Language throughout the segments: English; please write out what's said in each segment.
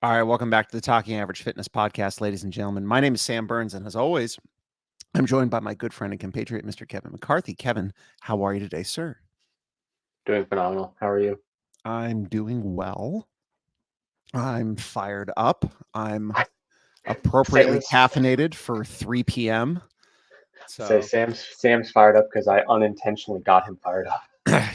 All right, welcome back to the Talking Average Fitness Podcast, ladies and gentlemen. My name is Sam Burns, and as always, I'm joined by my good friend and compatriot, Mr. Kevin McCarthy. Kevin, how are you today, sir? Doing phenomenal. How are you? I'm doing well. I'm fired up. I'm appropriately Sam's caffeinated for 3 p.m. say So, Sam's fired up because I unintentionally got him fired up.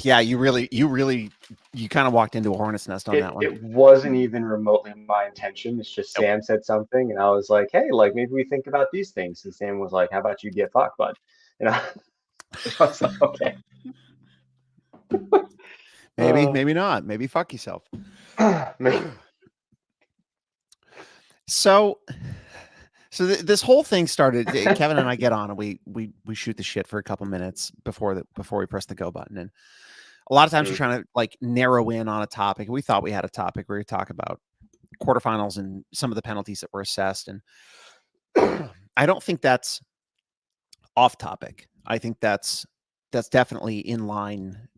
yeah, you kind of walked into a hornet's nest on that one. It wasn't even remotely my intention. It's just Nope. Sam said something, and I was like, "Hey, like maybe we think about these things." And Sam was like, "How about you get fucked, bud?" You know, I was like, "Okay." Maybe, Uh, maybe not. Maybe fuck yourself. me- So, this whole thing started. Kevin and I get on and we shoot the shit for a couple minutes before we press the go button. And a lot of times you're Mm, trying to like narrow in on a topic. We thought we had a topic where we talk about quarterfinals and some of the penalties that were assessed. And I don't think that's off topic. I think that's definitely in line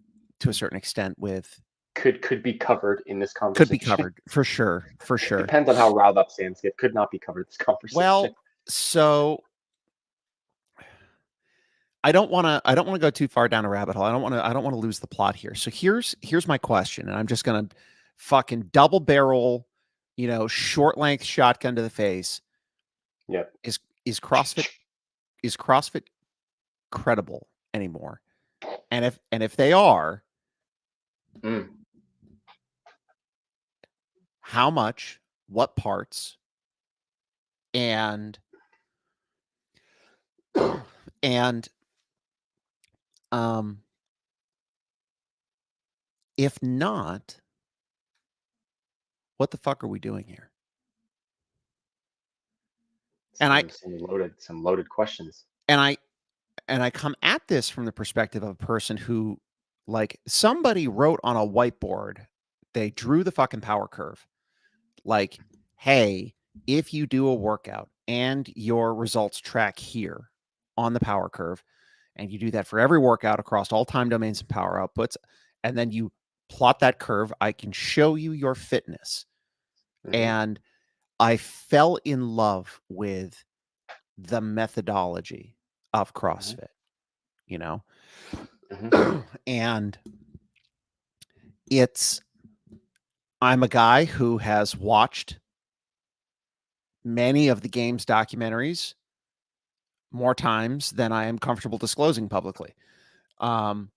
to a certain extent with could be covered in this could be conversation. covered for sure, for sure. Depends on how riled up Sam's get. Could not be covered in this conversation. Well, so I don't want to go too far down a rabbit hole. I don't want to lose the plot here. So here's my question, and I'm just gonna fucking double barrel, short length shotgun to the face. Yep. Is is CrossFit is CrossFit credible anymore? And if they are, Mm. how much, what parts, and and um if not, what the fuck are we doing here? And I Some loaded questions. and I and I come at this from the perspective of a person who, like, somebody wrote on a whiteboard, they drew the fucking power curve. Like, hey, if you do a workout and your results track here on the power curve, and you do that for every workout across all time domains and power outputs, and then you plot that curve, I can show you your fitness. Hmm. And I fell in love with the methodology of Hmm. CrossFit, you know? Hmm. And it's I'm a guy who has watched many of the game's documentaries more times than I am comfortable disclosing publicly. Um,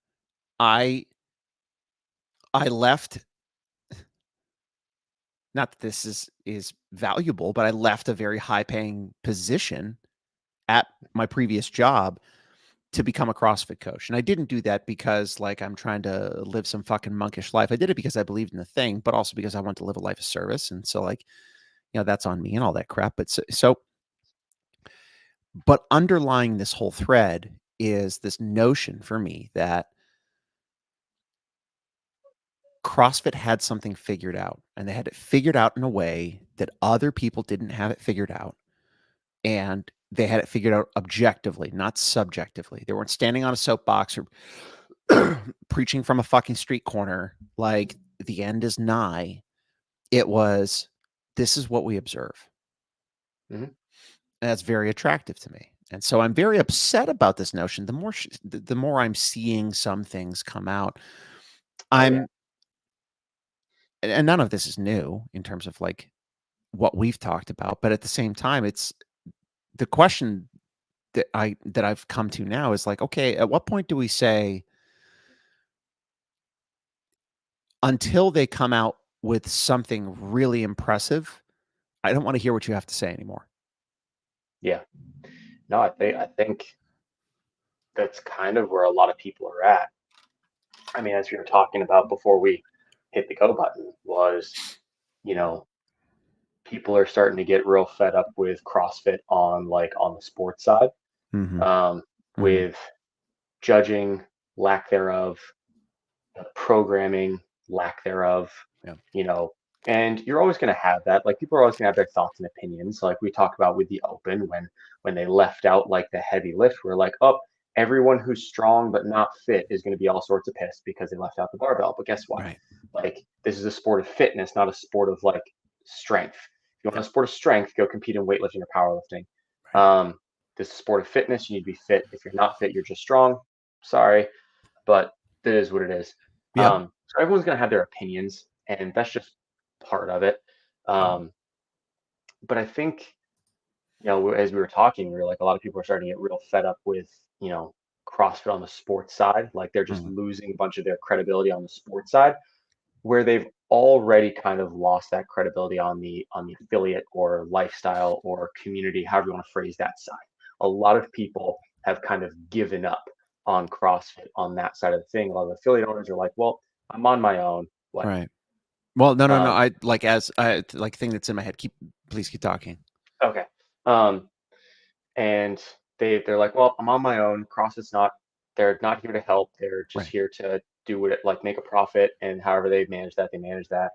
I I left, not that this is valuable, but I left a very high paying position at my previous job to become a CrossFit coach. And I didn't do that because like I'm trying to live some fucking monkish life. I did it because I believed in the thing, but also because I want to live a life of service. And so like, that's on me and all that crap. But but underlying this whole thread is this notion for me that CrossFit had something figured out, and they had it figured out in a way that other people didn't have it figured out. And they had it figured out objectively, not subjectively. They weren't standing on a soapbox or preaching from a fucking street corner like the end is nigh. It was, this is what we observe. Hmm. And that's very attractive to me. And so I'm very upset about this notion. The more I'm seeing some things come out, Oh yeah. I'm and none of this is new in terms of like what we've talked about, but at the same time, it's the question that I've come to now is like, okay, at what point do we say until they come out with something really impressive, I don't want to hear what you have to say anymore. Yeah. No, I think that's kind of where a lot of people are at. I mean, as we were talking about before we hit the go button, was, you know, people are starting to get real fed up with CrossFit on the sports side, Mhm. um, Mhm. with judging, lack thereof, programming, lack thereof, Yeah. you know, and you're always going to have that. Like people are always going to have their thoughts and opinions. Like we talked about with the Open when they left out like the heavy lift, we're like, oh, everyone who's strong but not fit is going to be all sorts of pissed because they left out the barbell. But guess what? Right. Like this is a sport of fitness, not a sport of like strength. If you want Yep. a sport of strength, go compete in weightlifting or powerlifting. This is a sport of fitness. You need to be fit. If you're not fit, you're just strong. Sorry, but it is what it is. Yep. So everyone's going to have their opinions, and that's just part of it. But I think, as we were talking, we were like, a lot of people are starting to get real fed up with, CrossFit on the sports side. Like they're just Mhm. losing a bunch of their credibility on the sports side, where they've already kind of lost that credibility on the affiliate or lifestyle or community, however you want to phrase that side. A lot of people have kind of given up on CrossFit on that side of the thing. A lot of affiliate owners are like, well, I'm on my own. What? Right. Well, no. Um, I like as I like thing that's in my head. Please keep talking. okay. Um, and they're like, well, I'm on my own. CrossFit's not. They're not here to help. They're just Right. here to do what it like make a profit, and however they manage that, they manage that.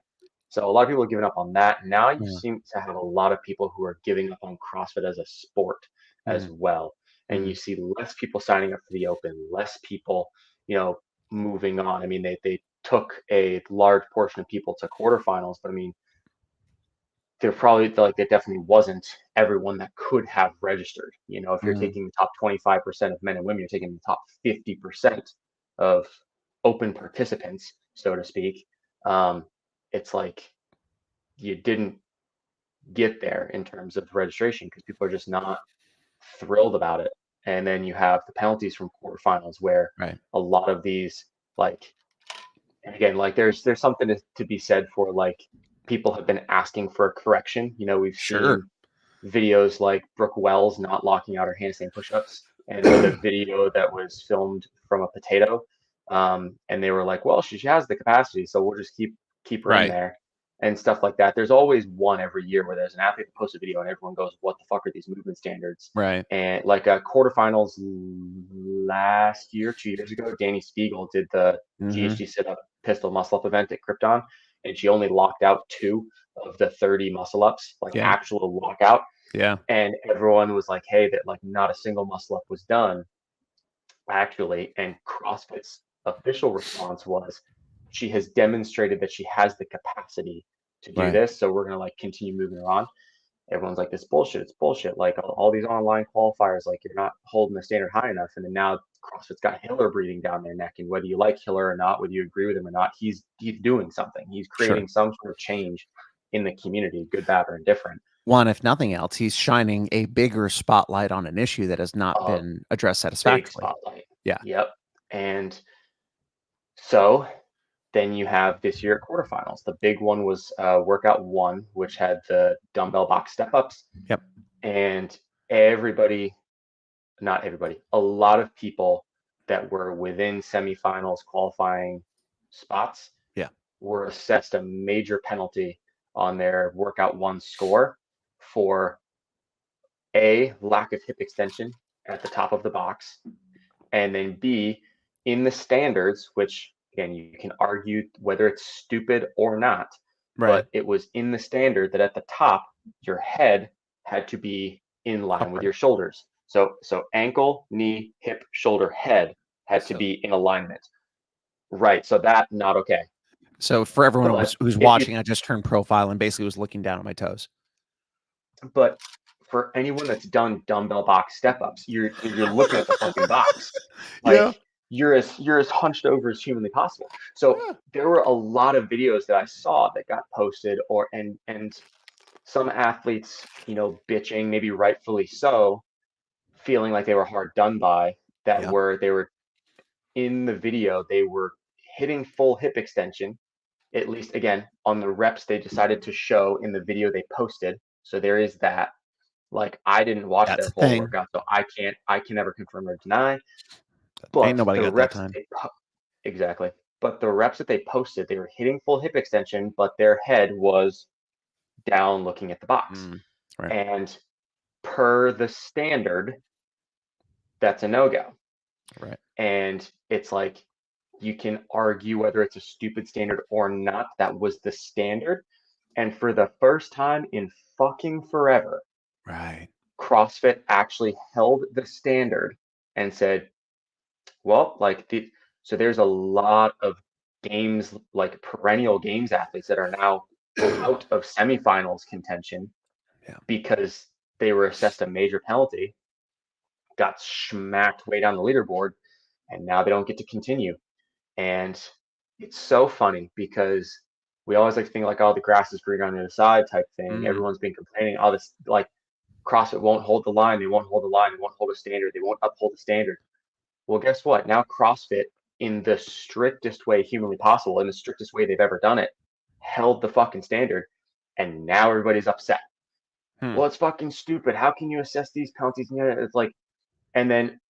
So a lot of people are giving up on that. Now you Yeah. seem to have a lot of people who are giving up on CrossFit as a sport as Mhm. well. And you Mhm. see less people signing up for the open, less people, moving on. I mean, they took a large portion of people to quarterfinals, but I mean, there probably like there definitely wasn't everyone that could have registered. If you're Mhm. taking the top 25% of men and women, you're taking the top 50% of open participants, so to speak. Um, it's like you didn't get there in terms of registration because people are just not thrilled about it. And then you have the penalties from quarterfinals where Right. a lot of these, like, and again, like there's something to be said for like people have been asking for a correction. We've Sure. seen videos like Brooke Wells not locking out her handstand push-ups, and with a video that was filmed from a potato, and they were like, "Well, she has the capacity, so we'll just keep her in Right. there," and stuff like that. There's always one every year where there's an athlete that posts a video and everyone goes, "What the fuck are these movement standards?" Right. And like quarterfinals last year, 2 years ago, Danny Spiegel did the Mhm. GHD sit-up pistol muscle-up event at Krypton, and she only locked out 2 of the 30 muscle-ups, like Yeah. actual lockout, Yeah. and everyone was like, "Hey, that like not a single muscle up was done actually." And CrossFit's official response was, "She has demonstrated that she has the capacity to do Right. this, so we're gonna like continue moving her on." Everyone's like, "This bullshit. It's bullshit. Like all these online qualifiers, like you're not holding the standard high enough." And then now CrossFit's got Hiller breathing down their neck, and whether you like Hiller or not, whether you agree with him or not, he's doing something. He's Sure. creating some sort of change in the community, good, bad, or indifferent. One, if nothing else, he's shining a bigger spotlight on an issue that has not A been addressed big satisfactorily. spotlight. Yeah. Yep. And so then you have this year at quarterfinals. The big one was workout one, which had the dumbbell box step ups. Yep. And everybody, not everybody, a lot of people that were within semifinals qualifying spots Yeah. were assessed a major penalty on their workout one score for A, lack of hip extension at the top of the box, and then B, in the standards, which again, you can argue whether it's stupid or not, Right. but it was in the standard that at the top, your head had to be in line with Upright. your shoulders. So ankle, knee, hip, shoulder, head had to So be in alignment. Right. So that not okay. so for everyone But who's if you watching, I just turned profile and basically was looking down at my toes. but for anyone that's done dumbbell box step ups, you're looking at the fucking box. Yeah. Like you're as hunched over as humanly possible. So Yeah. there were a lot of videos that I saw that got posted or and some athletes, bitching, maybe rightfully so, feeling like they were hard done by, that Yeah. were they were in the video, they were hitting full hip extension, at least again on the reps they decided to show in the video they posted. So there is that. Like I didn't watch That's their a whole thing. workout, so I can never confirm or deny. Ain't But nobody the got that reps that time. exactly. But the reps that they posted, they were hitting full hip extension, but their head was down looking at the box. Mm. Right. And per the standard, that's a no-go. Right. And it's like you can argue whether it's a stupid standard or not. That was the standard. And for the first time in fucking forever, Right. CrossFit actually held the standard and said, well, so there's a lot of games, like perennial games athletes that are now out of semifinals contention because they were assessed a major penalty, got smacked way down the leaderboard, and now they don't get to continue. And it's so funny because we always like to think like, oh, the grass is greener on the other side type thing. Everyone's been complaining, all this, like, CrossFit won't hold the line. They won't hold the line. They won't hold a standard. They won't uphold the standard. Well, guess what? Now CrossFit, in the strictest way humanly possible, in the strictest way they've ever done it, held the fucking standard, and now everybody's upset. Well, it's fucking stupid. How can you assess these penalties? It's like, and then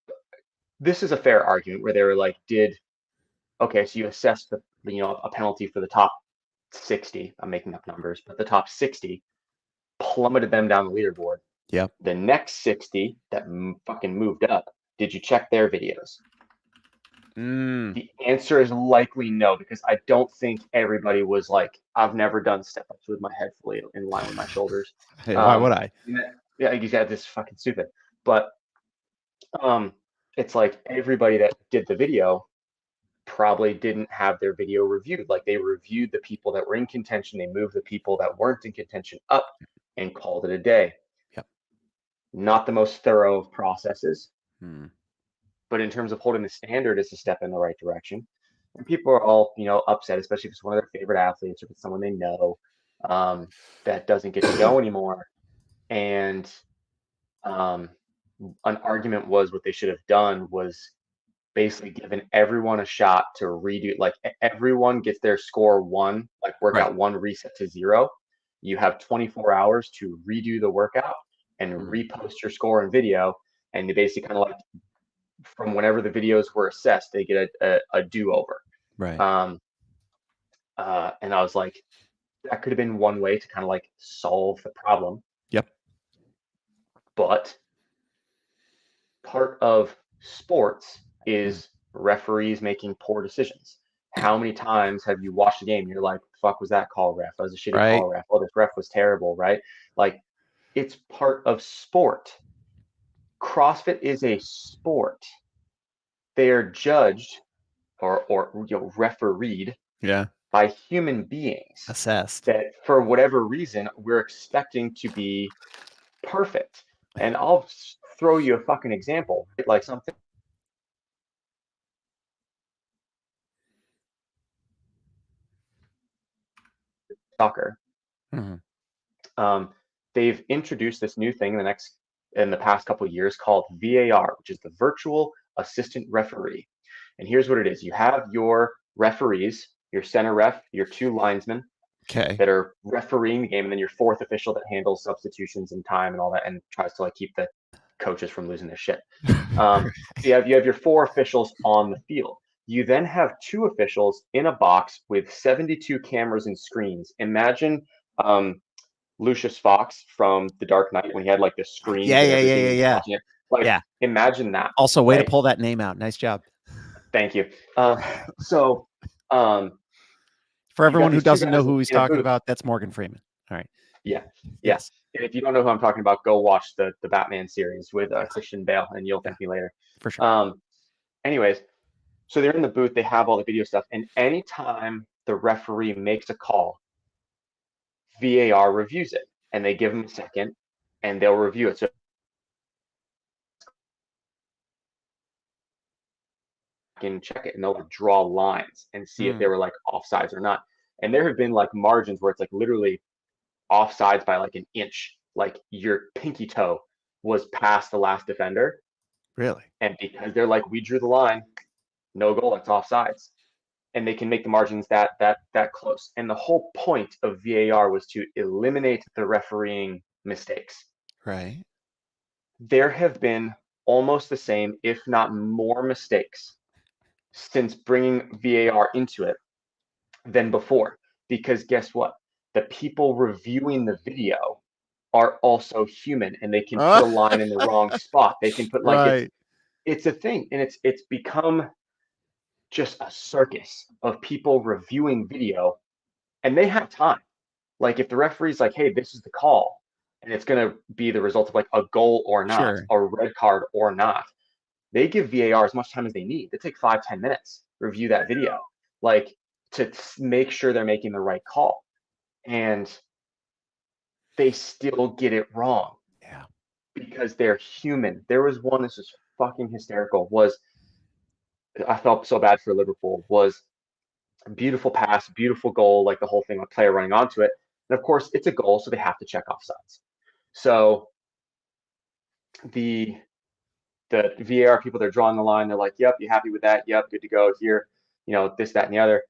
this is a fair argument where they were like, okay, so you assessed a penalty for the top 60. I'm making up numbers, but the top 60 plummeted them down the leaderboard. Yep. The next 60 that fucking moved up, did you check their videos? The answer is likely no, because I don't think everybody was like, I've never done step ups with my head fully in line with my shoulders. Hey, why would I? Yeah, exactly. This is fucking stupid. But it's like everybody that did the video probably didn't have their video reviewed. Like, they reviewed the people that were in contention, they moved the people that weren't in contention up and called it a day. Yep. Not the most thorough of processes, but in terms of holding the standard, it's a step in the right direction. And people are all, upset, especially if it's one of their favorite athletes or if it's someone they know that doesn't get to go anymore. And an argument was what they should have done was basically given everyone a shot to redo. Like, everyone gets their score 1, like workout 1 reset to 0. You have 24 hours to redo the workout and repost your score in video. And they basically kind of like, from whenever the videos were assessed, they get a do-over. Right. And I was like, that could have been one way to kind of like solve the problem. Yep. But part of sports is referees making poor decisions. How many times have you watched a game and you're like, fuck was that call, ref? That was a shitty call, ref. Oh, this ref was terrible, right? Like, it's part of sport. CrossFit is a sport. They are judged or refereed by human beings. Assessed. That for whatever reason, we're expecting to be perfect. And I'll throw you a fucking example. Like something soccer. They've introduced this new thing in the past couple of years called VAR, which is the virtual assistant referee. And here's what it is. You have your referees, your center ref, your 2 linesmen that are refereeing the game, and then your 4th official that handles substitutions and time and all that and tries to like keep the coaches from losing their shit. So you have your 4 officials on the field. You then have 2 officials in a box with 72 cameras and screens. Imagine Lucius Fox from The Dark Knight when he had like the screen. Yeah. Like, imagine that. Also, way to pull that name out. Nice job. Thank you. So for everyone who doesn't know who he's talking about, that's Morgan Freeman. All right. Yeah. Yes. And if you don't know who I'm talking about, go watch the Batman series with Christian Bale, and you'll thank me later. For sure. Anyways, so they're in the booth. They have all the video stuff, and anytime the referee makes a call, VAR reviews it, and they give them a second, and they'll review it. So can check it, and they'll like draw lines and see if they were like offsides or not. And there have been like margins where it's like literally offsides by like an inch, like your pinky toe was past the last defender. Really? And because they're like, we drew the line, no goal, it's offsides. And they can make the margins that close. And the whole point of VAR was to eliminate the refereeing mistakes. Right. There have been almost the same, if not more, mistakes since bringing VAR into it than before. Because guess what? The people reviewing the video are also human, and they can put a line in the wrong spot. They can put like it's a thing, and it's become just a circus of people reviewing video, and they have time. Like, if the referee's like, hey, this is the call, and it's going to be the result of like a goal or not, a red card or not, they give VAR as much time as they need. They take 5-10 minutes, review that video, like, to make sure they're making the right call. and they still get it wrong. Yeah. Because they're human. There was one, this was fucking hysterical, was I felt so bad for Liverpool, was a beautiful pass, beautiful goal, like the whole thing, a player running onto it. And of course, it's a goal, so they have to check offsides. So the VAR people, they're drawing the line. They're like, yep, you happy with that? Yep, good to go here. This, that, and the other.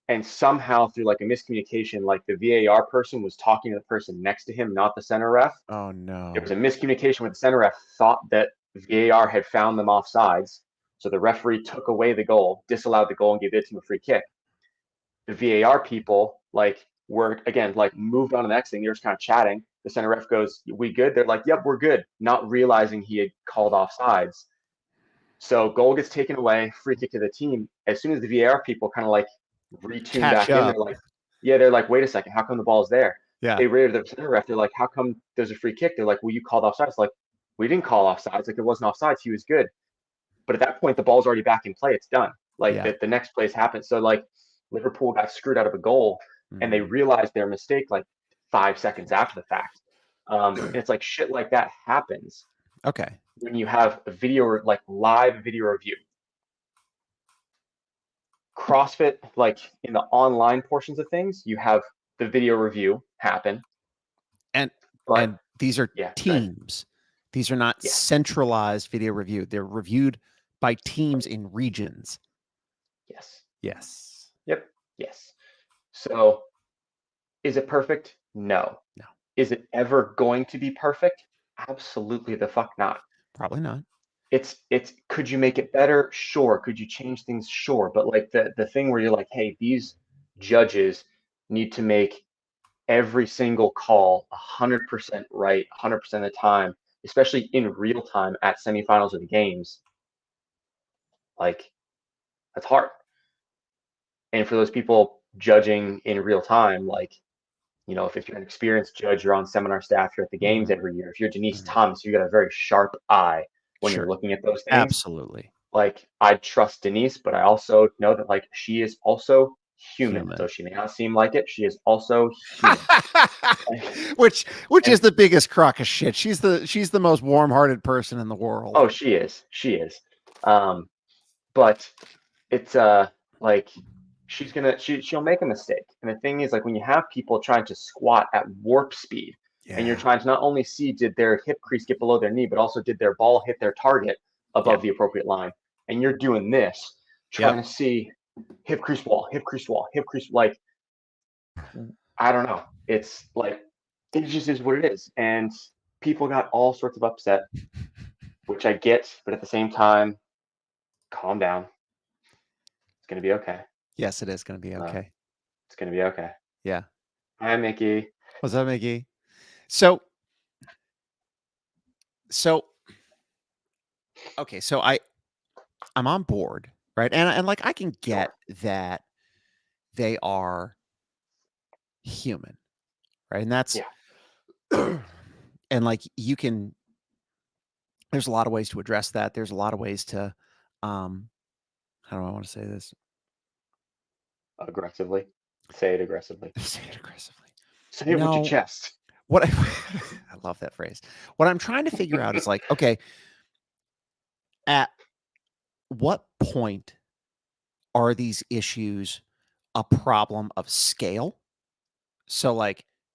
And somehow through like a miscommunication, like the VAR person was talking to the person next to him, not the center ref. Oh There was no. a miscommunication with the center ref, thought that VAR had found them offsides. So the referee took away the goal, disallowed the goal, and gave it to him a free kick. The VAR people were again moved on to the next thing. They're just kind of chatting. The center ref goes, "We good?" They're like, "Yep, we're good," not realizing he had called offsides. So goal gets taken away, free kick to the team. As soon as the VAR people kind of retune Catch back in, up. they're like, "Yeah," they're like, "Wait a second, how come the ball's there?" Yeah. They rated the center ref. They're like, "How come there's a free kick?" They're like, "Well, you called offsides." Like, we didn't call offsides. Like, it wasn't offsides. He was good. But at that point, the ball's already back in play. It's done. Like Yeah. the next plays happen. So Liverpool got screwed out of a goal, and they realized their mistake 5 seconds after the fact. And it's like shit like that happens Okay. when you have a video, live video review. CrossFit, in the online portions of things, you have the video review happen. And But and these are yeah, go ahead. teams. These are not Yes. centralized video review. They're reviewed by teams in regions. Yes. Yes. Yep. Yes. So is it perfect? No. No. Is it ever going to be perfect? Absolutely the fuck not. Probably not. It's could you make it better? Sure. Could you change things? Sure. But the thing where you're like, hey, these judges need to make every single call 100% right 100% of the time, especially in real time at semifinals of the games. That's hard. And for those people judging in real time, if you're an experienced judge, you're on seminar staff, you're at the games every year. If you're Denise Thomas, you got a very sharp eye when you're Sure. looking at those things. Absolutely. I trust Denise, but I also know that she is also human. Human. Though she may not seem like it, she is also human. which is the biggest crock of shit. She's the most warm-hearted person in the world. Oh, she is. She is. But it's she'll make a mistake. And the thing is, when you have people trying to squat at warp speed, and you're trying to not only see did their hip crease get below their knee, but also did their ball hit their target above the appropriate line, and you're doing this, trying to see hip crease wall, hip crease wall, hip crease. I don't know. It's it just is what it is, and people got all sorts of upset, which I get, but at the same time, calm down. It's gonna be okay. Yes, it is going to be okay. It's gonna be okay. Yeah. Hi, Mickey. What's up, Mickey? So okay, so I'm on board, right? And I can get that they are human, right? And that's and you can there's a lot of ways to address that. There's a lot of ways to how do I want to say this? Aggressively. Say it aggressively. Say it aggressively. Say it with your chest. What I love that phrase. What I'm trying to figure out is okay, at what point are these issues a problem of scale? So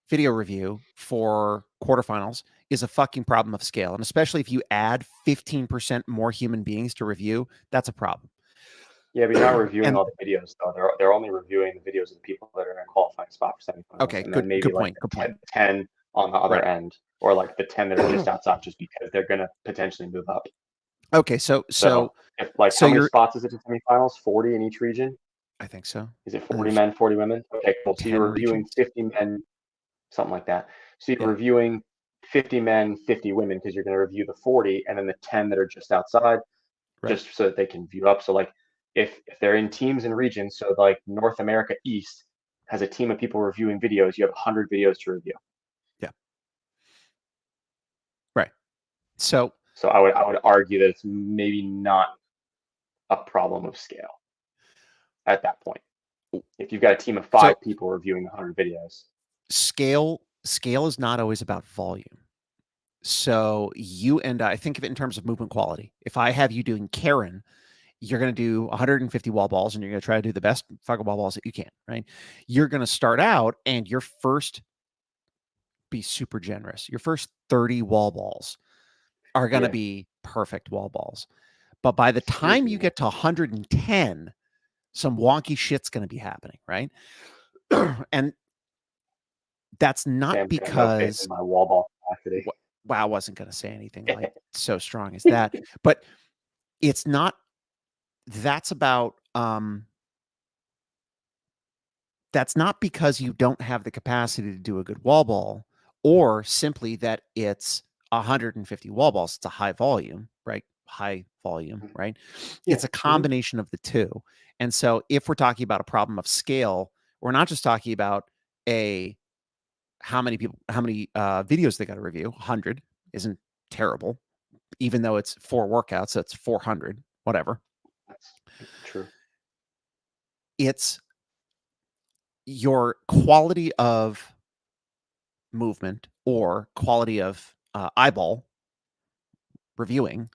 video review for quarterfinals is a fucking problem of scale. And especially if you add 15% more human beings to review, that's a problem. Yeah, but you're not reviewing all the videos though. They're only reviewing the videos of the people that are in a qualifying spot for semifinals. Okay, and good, then maybe good point. the Good point. 10 on the other end, or the 10 that are just outside just because they're gonna potentially move up. Okay, so if how many spots is it in semifinals? 40 in each region? I think so. Is it 40 men, 40 women? Okay, cool. So you're reviewing regions. 50 men, something like that. So you're reviewing 50 men, 50 women, because you're going to review the 40 and then the 10 that are just outside, just so that they can view up. So if they're in teams and regions, so North America East has a team of people reviewing videos, you have 100 videos to review. Yeah. Right. So I would argue that it's maybe not a problem of scale at that point. If you've got a team of 5 people reviewing 100 videos. scale is not always about volume. So I think of it in terms of movement quality. If I have you doing Karen, you're going to do 150 wall balls and you're going to try to do the best fucking wall balls that you can, right? You're going to start out and your first be super generous. Your first 30 wall balls are going to Yeah. be perfect wall balls. But by the time you Usually, get to 110, some wonky shit's going to be happening, right? And that's not Sam's got no faith in because my wall ball capacity. wow, I wasn't going to say anything like so strong as that, but it's not that's about that's not because you don't have the capacity to do a good wall ball or simply that it's 150 wall balls. It's a high volume, right? High volume, Mhm. right? It's Yeah. a combination of the two. And so if we're talking about a problem of scale, we're not just talking about a how many videos they got to review. 100 isn't terrible, even though it's 4 workouts, so it's 400, whatever. That's true. It's your quality of movement or quality of eyeball reviewing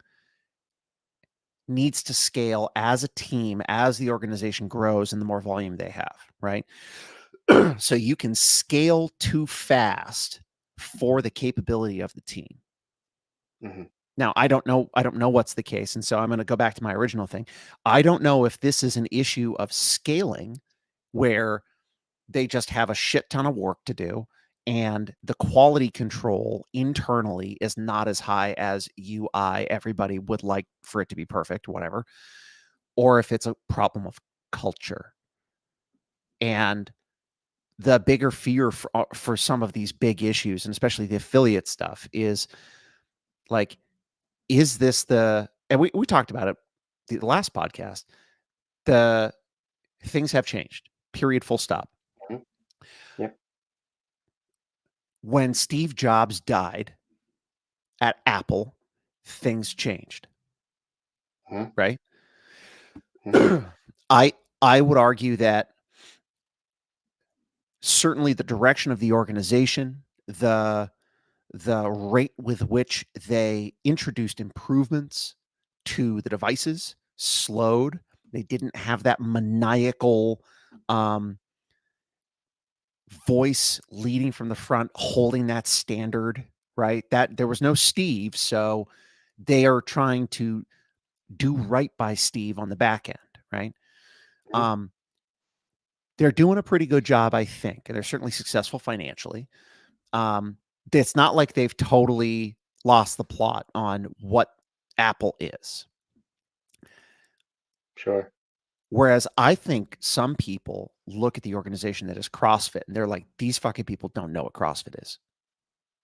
needs to scale as a team as the organization grows and the more volume they have, right? So you can scale too fast for the capability of the team. Hmm. Now, I don't know what's the case, and so I'm going to go back to my original thing. I don't know if this is an issue of scaling where they just have a shit ton of work to do and the quality control internally is not as high as everybody would like for it to be perfect, whatever, or if it's a problem of culture. And the bigger fear for some of these big issues, and especially the affiliate stuff, is like, is this and we talked about it the last podcast, the things have changed, period, full stop. Hmm. Yep. When Steve Jobs died at Apple, things changed, Hmm. right? Hmm. I I would argue that certainly the direction of the organization, the rate with which they introduced improvements to the devices slowed. They didn't have that maniacal um, voice leading from the front, holding that standard, right? That there was no Steve, so they are trying to do right by Steve on the back end, right? Hmm. Um, they're doing a pretty good job, I think, and they're certainly successful financially. Um, it's not like they've totally lost the plot on what Apple is. Sure. Whereas I think some people look at the organization that is CrossFit and they're like, these fucking people don't know what CrossFit is.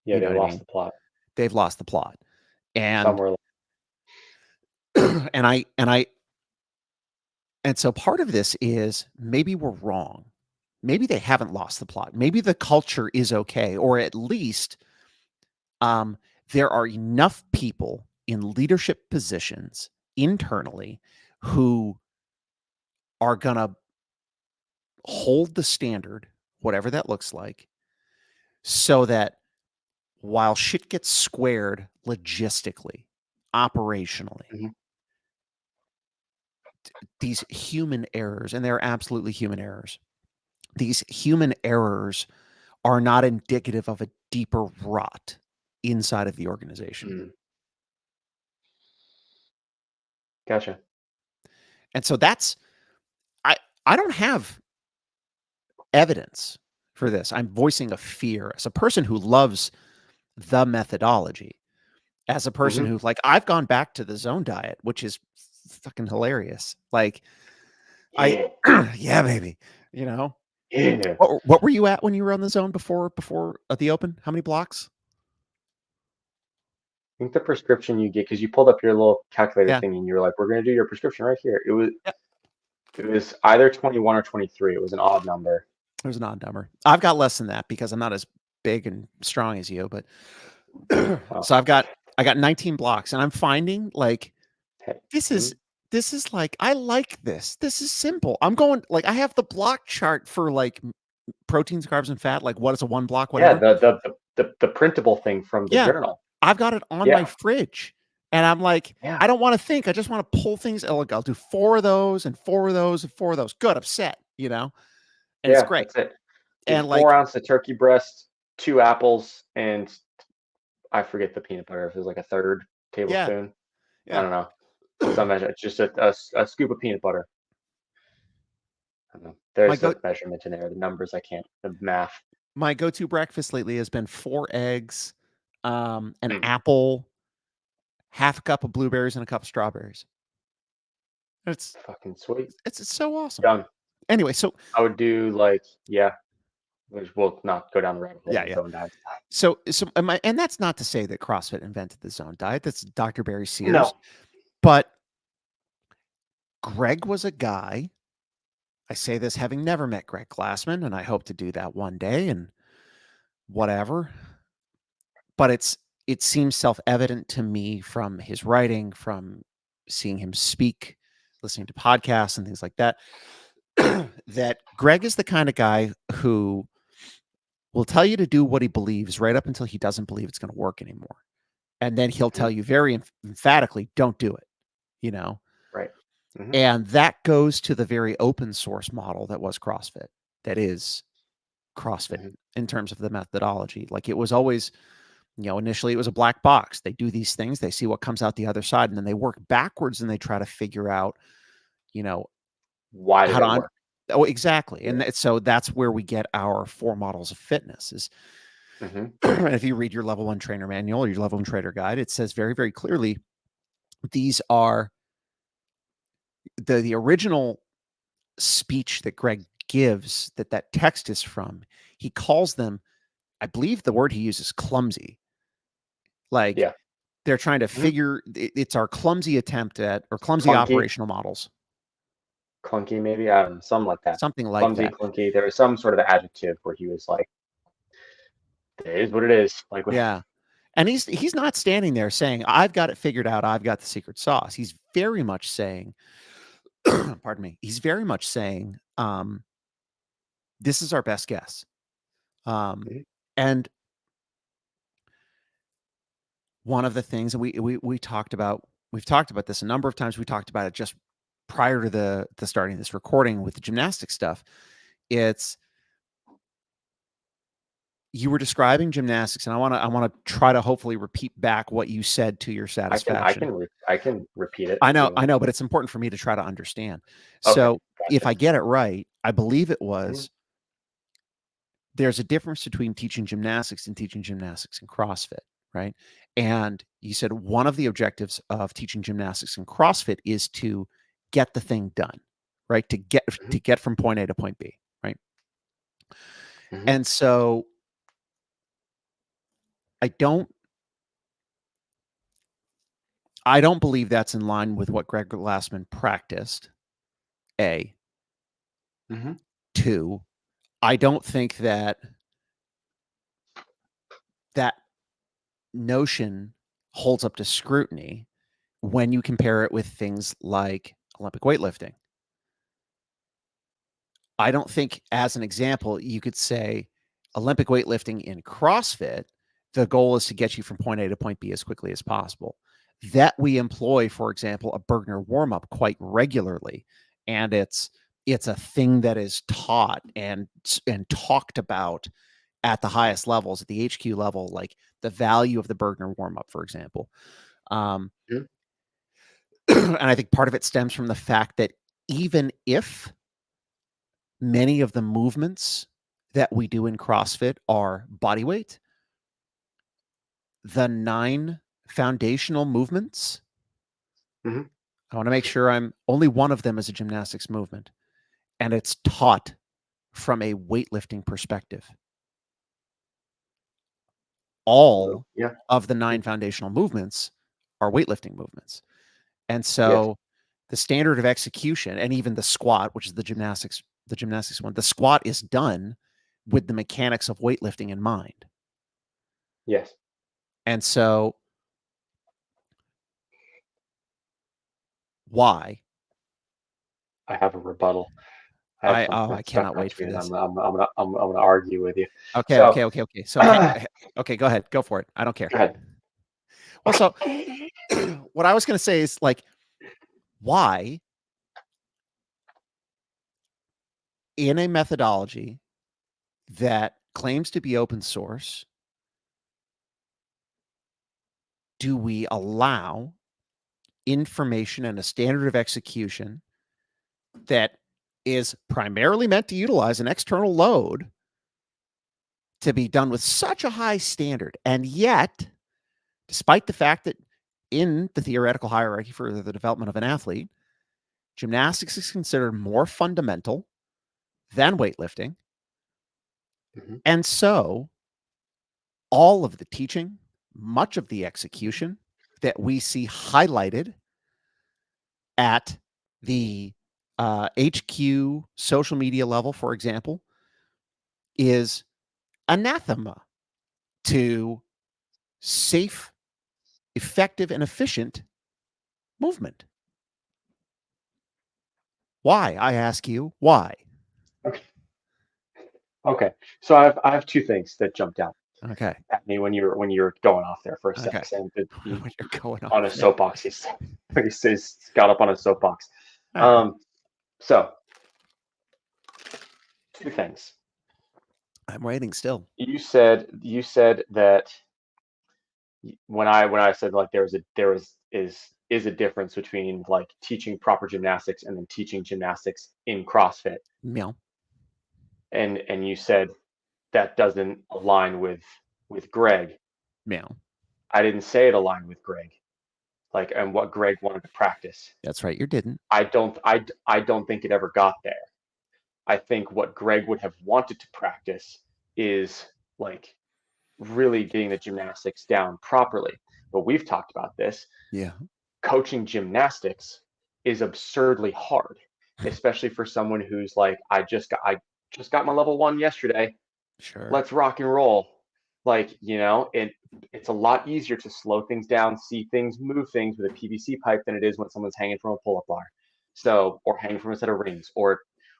Yeah, You know they what I lost mean? the plot They've lost the plot. And somewhere. and I and so part of this is maybe we're wrong. Maybe they haven't lost the plot. Maybe the culture is okay, or at least um, there are enough people in leadership positions internally who are going to hold the standard, whatever that looks like, so that while shit gets squared logistically, operationally, Hmm. these human errors, and they're absolutely human errors, these human errors are not indicative of a deeper rot inside of the organization. Mm. Gotcha. And so that's I I don't have evidence for this. I'm voicing a fear as a person who loves the methodology, as a person Hmm. who like I've gone back to the zone diet, which is fucking hilarious. Like I Yeah. yeah, baby. You know, Yeah. what were you at when you were on the zone before at the open? How many blocks? I think the prescription you get because you pulled up your little calculator Yeah. thing and you were like, "We're gonna do your prescription right here." It was Yeah. it was either 21 or 23. It was an odd number. There's an odd number. I've got less than that because I'm not as big and strong as you, but Oh, so I got 19 blocks and I'm finding like hey. this Mhm. is this is like I like this. This is simple. I'm going like I have the block chart for like proteins, carbs, and fat. Like, what is a 1 block, Yeah, whatever. the printable thing from the Yeah, journal. I've got it on my Yeah, fridge, and I'm like, yeah, I don't want to think. I just want to pull things. Like, I'll do 4 of those and 4 of those and 4 of those. Good, I'm set. And it's yeah, great. that's it. Do And 4 like, ounce of turkey breast, 2 apples, and I forget the peanut butter, if it was like a third yeah, tablespoon. I yeah. don't know. Some measure, it's just a scoop of peanut butter. I don't know. my There's go a measurement in there, the numbers I can't, the math. my go-to breakfast lately has been 4 eggs, an Mm, apple, half a cup of blueberries, and a cup of strawberries. It's fucking sweet. it's so awesome. Done. Anyway, so I would do like, yeah, which we'll not go down the rabbit hole yeah, of yeah. zone diets. So and that's not to say that CrossFit invented the zone diet. That's Dr. Barry Sears. No. But Greg was a guy. I say this having never met Greg Glassman, and I hope to do that one day and whatever. But it seems self-evident to me from his writing, from seeing him speak, listening to podcasts and things like that, that Greg is the kind of guy who will tell you to do what he believes right up until he doesn't believe it's going to work anymore. And then he'll Mhm. tell you very emphatically, don't do it, you know? Right. Hmm. And that goes to the very open source model that was CrossFit, that is CrossFit Hmm. in terms of the methodology. Like, it was always, initially it was a black box. They do these things, they see what comes out the other side, and then they work backwards and they try to figure out, you know, Why how did to it work? oh, exactly. Yeah. So that's where we get our 4 models of fitness is Hmm. if you read your level 1 trainer manual or your level 1 trainer guide, it says very, very clearly these are the original speech that Greg gives, that text is from. He calls them, I believe the word he uses, clumsy. Like, Yeah. they're trying to Hmm. figure it's our clumsy attempt at, or clumsy Clunky, operational models, clunky, maybe. I don't know, something like that. something like Clumsy, that. clunky. There was some sort of adjective where he was like, "It is what it is." Like, Yeah. And he's not standing there saying, I've got it figured out, I've got the secret sauce. He's very much saying, pardon me, he's very much saying, this is our best guess. Um, mhm. and one of the things that we talked about, we've talked about this a number of times. We talked about it just prior to the starting this recording with the gymnastic stuff. It's You were describing gymnastics, and I want to try to hopefully repeat back what you said to your satisfaction. I can repeat it I if know, you I want. know, but it's important for me to try to understand. Okay, So if gotcha. I get it right, I believe it Mhm. was, there's a difference between teaching gymnastics and teaching gymnastics in CrossFit, right? And you said one of the objectives of teaching gymnastics in CrossFit is to get the thing done, right? Mhm. To get from point A to point B, right? Mhm. And so I don't I don't believe that's in line with what Greg Glassman practiced. A. Mhm. Two, I don't think that notion holds up to scrutiny when you compare it with things like Olympic weightlifting. I don't think, as an example, you could say Olympic weightlifting in CrossFit, the goal is to get you from point A to point B as quickly as possible. That we employ, for example, a Bergner warm up quite regularly, and it's a thing that is taught and talked about at the highest levels, at the HQ level, like the value of the Bergner warm up, for example. Um, Mhm. and I think part of it stems from the fact that even if many of the movements that we do in CrossFit are body weight, the 9 foundational movements, Mhm. I want to make sure I'm only one of them is a gymnastics movement, and it's taught from a weightlifting perspective. Well, All yeah. of the 9 Mhm. foundational movements are weightlifting movements. And Yes. so the standard of execution, and even the squat, which is the gymnastics one, the squat is done with the mechanics of weightlifting in mind. Yes. And so why? I have a rebuttal. I have something I that's stuck cannot out wait to for me that this. I'm gonna argue with you. Okay, So, okay, okay, okay. So, go okay, go ahead, go for it. I don't care. ahead. Well, so what I was going to say is like, why in a methodology that claims to be open source do we allow information and a standard of execution that is primarily meant to utilize an external load to be done with such a high standard? And yet, despite the fact that in the theoretical hierarchy for the development of an athlete, gymnastics is considered more fundamental than weightlifting. Mhm. And so all of the teaching, much of the execution that we see highlighted at the HQ social media level, for example, is anathema to safe, effective, and efficient movement. Why? I ask you, why? Okay. Okay. So I have two things that jumped out Okay. at me when you were going off there for a Okay. sec, saying that you When you're going on off a there. soapbox. He says got up on a soapbox. All right. Um, so two things. I'm waiting still. You said that when I said like there is a difference between like teaching proper gymnastics and then teaching gymnastics in CrossFit, Meow. and you said that doesn't align with Greg. Meow. I didn't say it aligned with Greg, like and what Greg wanted to practice. That's right. You didn't. I don't think it ever got there. I think what Greg would have wanted to practice is like really getting the gymnastics down properly. But we've talked about this. Yeah. Coaching gymnastics is absurdly hard, especially for someone who's like, I just got my level 1 yesterday. Sure. Let's rock and roll. Like, it's a lot easier to slow things down, see things, move things with a PVC pipe than it is when someone's hanging from a pull-up bar. So, or hanging from a set of rings, or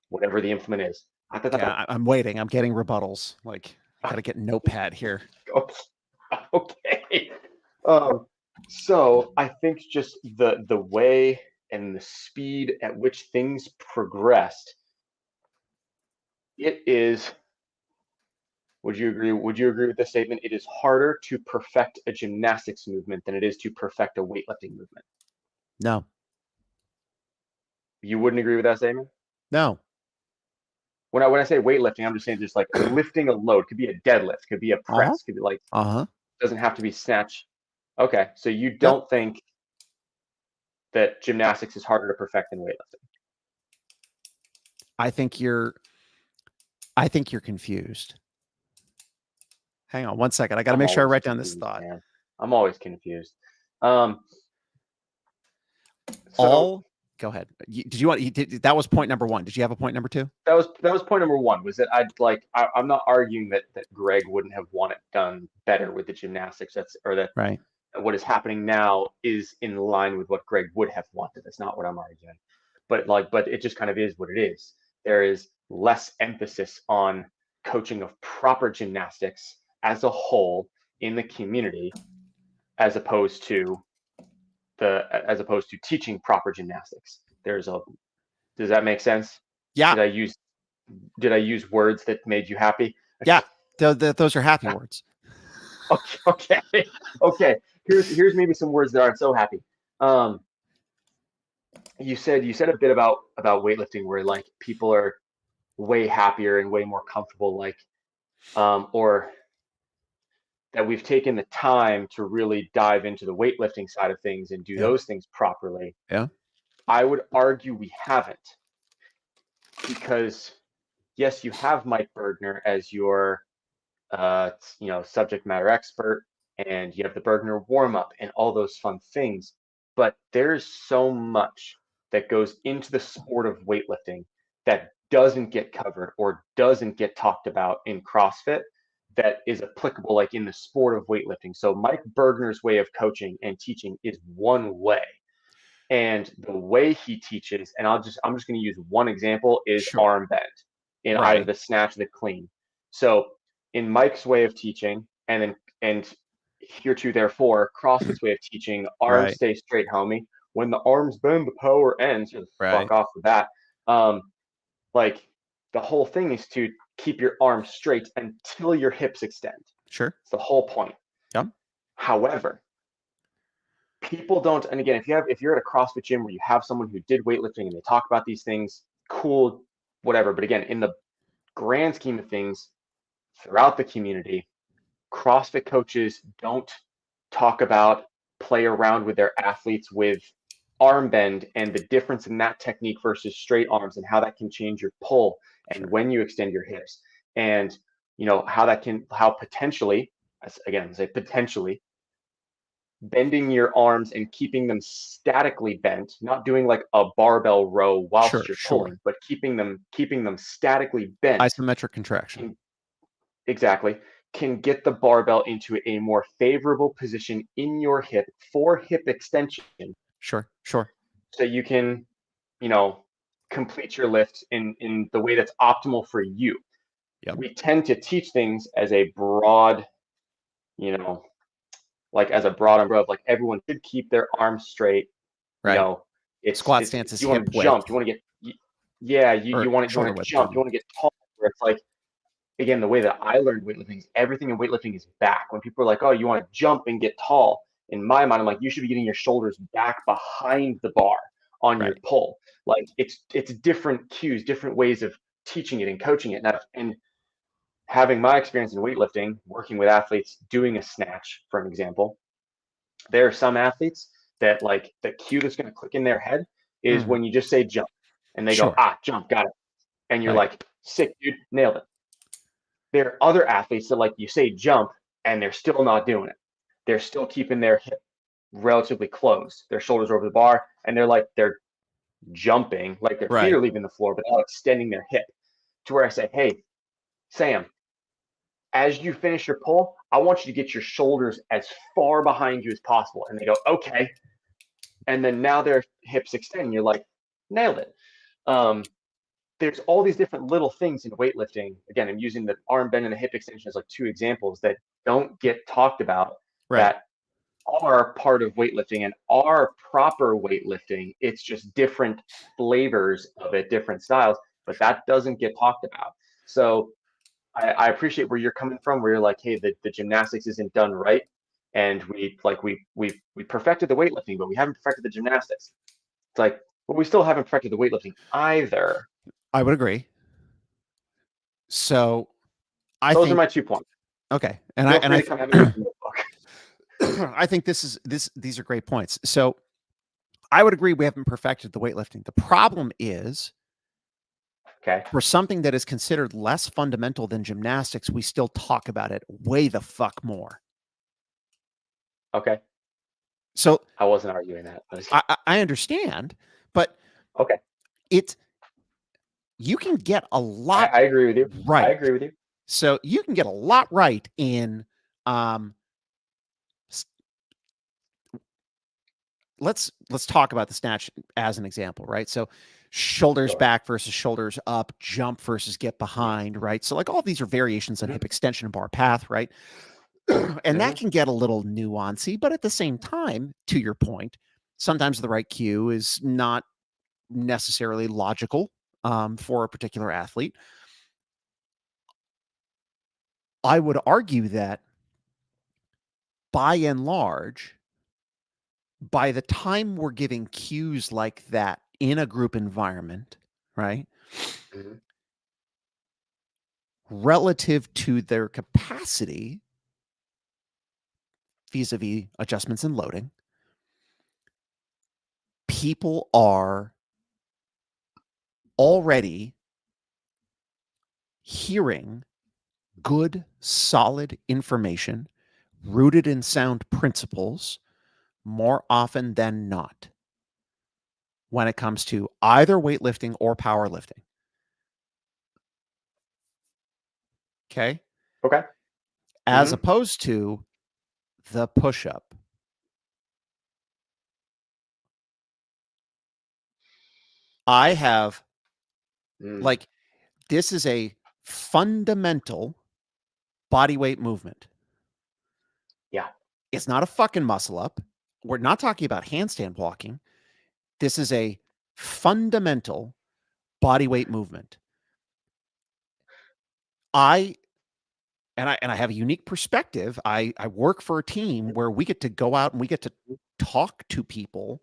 whatever the implement is. Okay. I'm waiting. I'm getting rebuttals. Like, I got to get notepad here. Okay. Um, so I think just the way and the speed at which things progressed, it is. Would you agree? Would you agree with this statement? It is harder to perfect a gymnastics movement than it is to perfect a weightlifting movement. No. You wouldn't agree with that statement? No. When I say weightlifting, I'm just saying just like lifting a load. Could be a deadlift, could be a Uh-huh. press, could be like Uh-huh. doesn't have to be snatch. Okay, so you Yep. don't think that gymnastics is harder to perfect than weightlifting? I think you're I think you're confused. Hang on one second. I got to I'm make sure I always write down this confused, thought. man. I'm always confused. Um, so All Go ahead. Did you want that was point number 1. Did you have a point number 2? that was point number one. Was that I'm not arguing that Greg wouldn't have wanted done better with the gymnastics. Or that Right. what is happening now is in line with what Greg would have wanted. That's not what I'm arguing. But it just kind of is what it is. There is less emphasis on coaching of proper gymnastics as a whole in the community, as opposed to teaching proper gymnastics. Does that make sense? Yeah. Did I use did I use words that made you happy? Yeah. Those are happy words. Okay, okay, okay. Here's maybe some words that aren't so happy. Um, you said a bit about weightlifting where like people are way happier and way more comfortable, like or that we've taken the time to really dive into the weightlifting side of things and do Yeah. those things properly. Yeah. I would argue we haven't, because yes, you have Mike Bergner as your subject matter expert, and you have the Bergner warm up and all those fun things. But there's so much that goes into the sport of weightlifting that doesn't get covered or doesn't get talked about in CrossFit that is applicable like in the sport of weightlifting. So Mike Bergner's way of coaching and teaching is one way. And the way he teaches, and I'm just going to use one example, is Sure. arm bend in either Right. the snatch or the clean. So in Mike's way of teaching, and hereto therefore CrossFit's way of teaching, arms Right. stay straight, homie. When the arms bend, the power ends. Just fuck Right. off with that. Um, like the whole thing is to keep your arms straight until your hips extend. Sure. It's the whole point. Yep. However, people don't, and again, if you're at a CrossFit gym where you have someone who did weightlifting and they talk about these things, cool, whatever. But again, in the grand scheme of things, throughout the community, CrossFit coaches don't talk about, play around with their athletes with arm bend and the difference in that technique versus straight arms and how that can change your pull and Sure. when you extend your hips, and how potentially, again, say potentially, bending your arms and keeping them statically bent, not doing like a barbell row whilst Sure. you're Sure. pulling, but keeping them statically bent Isometric contraction. can exactly can get the barbell into a more favorable position in your hip for hip extension, Sure. Sure. so you can, you know, complete your lift in the way that's optimal for you. Yep. We tend to teach things as a broad, you know, like as a broad umbrella of like everyone should keep their arms straight. You Right. know, it's Squat it's stance is you want hip to width jump, you want to get, yeah, or you shoulder want to width. jump, Pardon you me. want to get tall. Where it's like, again, the way that I learned weightlifting is everything in weightlifting is back. When people are like, oh, you want to jump and get tall, in my mind, I'm like, you should be getting your shoulders back behind the bar on your Right. pull. Like it's different cues, different ways of teaching it and coaching it. And having my experience in weightlifting, working with athletes doing a snatch, for an example, there are some athletes that like the cue that's going to click in their head is Mm. when you just say jump and they go, Sure. jump, got it. And you're Right. like, sick, dude, nailed it. There are other athletes that like you say jump and they're still not doing it. They're still keeping their hip relatively closed, their shoulders over the bar, and they're jumping, like their feet Right. are leaving the floor, but not extending their hip. To where I say, hey, Sam, as you finish your pull, I want you to get your shoulders as far behind you as possible. And they go, okay. And then now their hips extend. And you're like, nailed it. Um, there's all these different little things in weightlifting. Again, I'm using the arm bend and the hip extension as like two examples that don't get talked about, Right. that are part of weightlifting and are proper weightlifting. It's just different flavors of it, different styles, but that doesn't get talked about. So I appreciate where you're coming from, where you're like, hey, the gymnastics isn't done right. And we perfected the weightlifting, but we haven't perfected the gymnastics. It's like, well, we still haven't perfected the weightlifting either. I would agree. So I Those are think my 2 points. okay, and Feel free to come at me with the notebook. I think these are great points. So I would agree we haven't perfected the weightlifting. The problem is Okay. for something that is considered less fundamental than gymnastics, we still talk about it way the fuck more. Okay. So I wasn't arguing that. I understand, but Okay. it's you can get a lot I agree with you. I right. agree with you. So you can get a lot right in um let's talk about the snatch as an example, right? So shoulders Sure. back versus shoulders up, jump versus get behind, right? So like all these are variations on Mm-hmm. hip extension and bar path, right? And Mm-hmm. that can get a little nuancy, but at the same time, to your point, sometimes the right cue is not necessarily logical for a particular athlete. I would argue that by and large, by the time we're giving cues like that in a group environment, right? Mm-hmm. Relative to their capacity vis-a-vis adjustments and loading, people are already hearing good, solid information rooted in sound principles more often than not when it comes to either weightlifting or powerlifting. Okay. Okay. As Mm-hmm. opposed to the push up I have Mm, like, this is a fundamental body weight movement. yeah. It's not a fucking muscle up. We're not talking about handstand walking. This is a fundamental body weight movement. I I have a unique perspective. I work for a team where we get to go out and we get to talk to people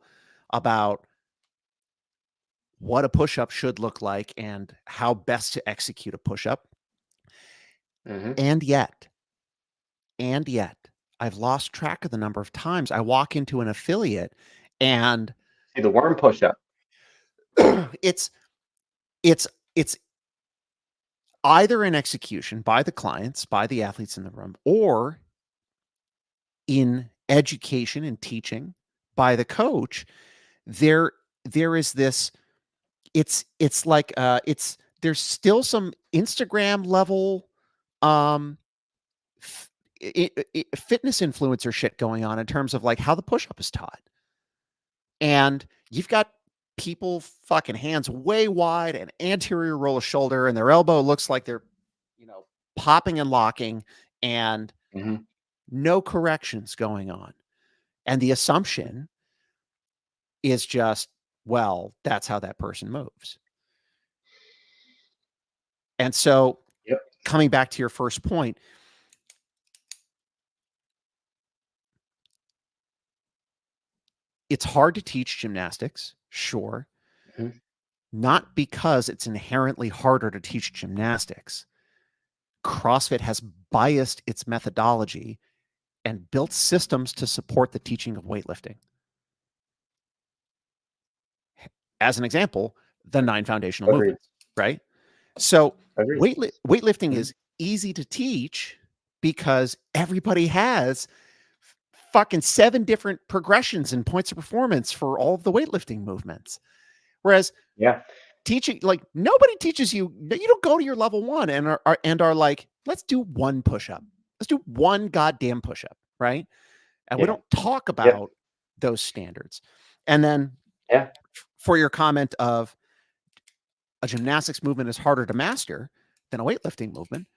about what a push-up should look like and how best to execute a push-up. Hmm. And yet, and yet, I've lost track of the number of times I walk into an affiliate and See the worm push up. it's it's it's either in execution by the clients, by the athletes in the room, or in education and teaching by the coach. There there is this, it's like it's there's still some Instagram level um f- fitness influencer shit going on in terms of like how the push up is taught. And you've got people fucking hands way wide and anterior roll of shoulder, and their elbow looks like they're, you know, popping and locking, and Hmm. no corrections going on. And the assumption is just, well, that's how that person moves. And so, Yep. coming back to your first point, it's hard to teach gymnastics, sure, Hmm. not because it's inherently harder to teach gymnastics. CrossFit has biased its methodology and built systems to support the teaching of weightlifting. As an example, the 9 foundational Agreed. movements, right? So, Agreed. weightlifting Hmm. is easy to teach because everybody has fucking 7 different progressions and points of performance for all of the weightlifting movements. Whereas Yeah. teaching, like, nobody teaches you, you don't go to your level 1 and are like, let's do one push-up. Let's do one goddamn push-up, right? And we Yeah. don't talk Yep. about those standards. And then Yeah. for your comment of a gymnastics movement is harder to master than a weightlifting movement,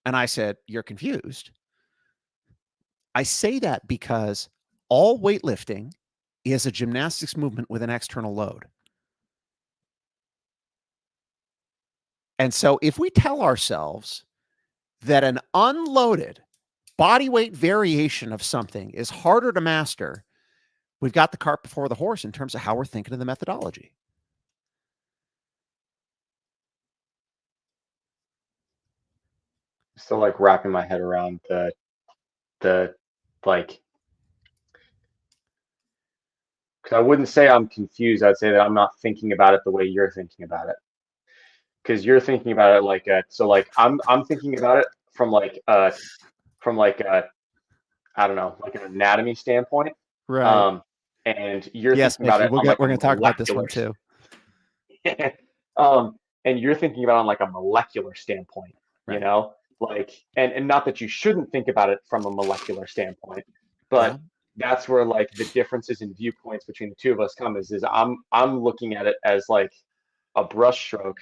and I said, you're confused. I say that because all weightlifting is a gymnastics movement with an external load. And so if we tell ourselves that an unloaded body weight variation of something is harder to master, we've got the cart before the horse in terms of how we're thinking of the methodology. Still like wrapping my head around the like, because I wouldn't say I'm confused. I'd say that I'm not thinking about it the way you're thinking about it. Because you're thinking about it like so like I'm thinking about it from like a, I don't know, like an anatomy standpoint. Right. Um, and you're Yes, thinking about Mickey, it on like we're a gonna talk about this one molecular too. um, and you're thinking about it on like a molecular standpoint, you Right. know, like, and not that you shouldn't think about it from a molecular standpoint, Yeah. but that's where like the differences in viewpoints between the two of us come is I'm looking at it as like a brush stroke,